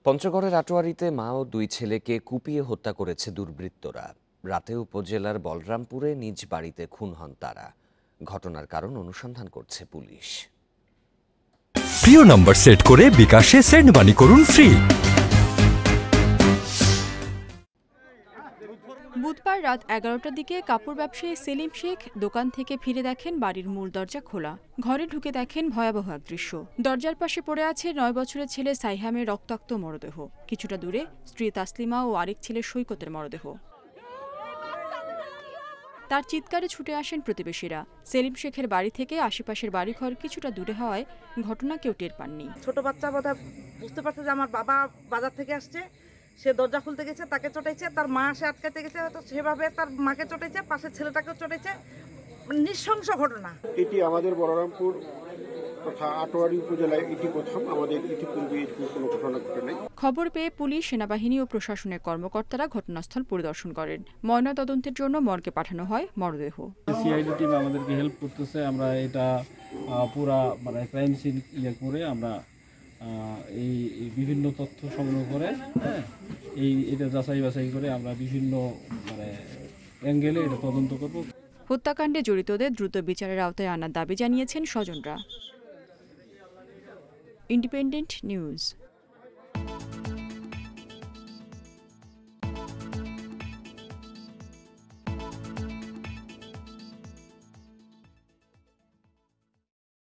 পঞ্চগড়ের আটোয়ারীতে মা ও দুই ছেলেকে কুপিয়ে হত্যা করেছে দুর্বৃত্তরা। রাতে উপজেলার বলরামপুরে নিজ বাড়িতে খুন হন তারা। ঘটনার কারণ অনুসন্ধান করছে পুলিশ। প্রিয় নম্বর সেট করে বিকাশে সেন্ড মানি করুন ফ্রি। বুধবার রাত 11টার দিকে কাপড় ব্যবসায়ী সেলিম শেখ দোকান থেকে ফিরে দেখেন বাড়ির মূল দরজা খোলা। ঘরে ঢুকে দেখেন ভয়াবহ এক দৃশ্য। দরজার পাশে পড়ে আছে 9 বছরের ছেলে সাইহামের রক্তাক্ত মরদেহ। কিছুটা দূরে স্ত্রী তাসলিমা ও আরেক ছেলে সৈকতের মরদেহ। তার চিৎকারে ছুটে আসেন প্রতিবেশীরা। সেলিম শেখের বাড়ি থেকে আশেপাশের বাড়িঘর কিছুটা দূরে হওয়ায় ঘটনা কেউ টের পাননি। ছোট বাচ্চা বোধহয় বুঝতে পারছে যে আমার বাবা বাজার থেকে আসছে, সে দরজা খুলতে গেছে, তাকে চটাইছে, তার মা সে আটকাতে গেছে, হয়তো সেভাবে তার মাকে চটাইছে, পাশের ছেলেটাকেও চটাইছে। নৃশংস ঘটনা। এটি আমাদের বলরামপুর তথা আটোয়ারী উপজেলায় এটি প্রথম। আমাদের ইতিপূর্বে কোনো ঘটনা ঘটে নাই। খবর পেয়ে পুলিশ, সেনাবাহিনী ও প্রশাসনের কর্মকর্তারা ঘটনাস্থল পরিদর্শন করেন। ময়নাতদন্তের জন্য মর্গে পাঠানো হয় মরদেহ। সিআইডি টিম আমাদেরকে হেল্প করতেছে। আমরা এটা পুরা ক্রাইম সিন করে আমরা এই বিভিন্ন তথ্য সংগ্রহ করে এটা যাচাই বাছাই করে আমরা বিভিন্ন অ্যাঙ্গেলে এটা তদন্ত করব। হত্যাকাণ্ডে জড়িতদের দ্রুত বিচারের আওতায় আনার দাবি জানিয়েছেন স্বজনরা। Independent news.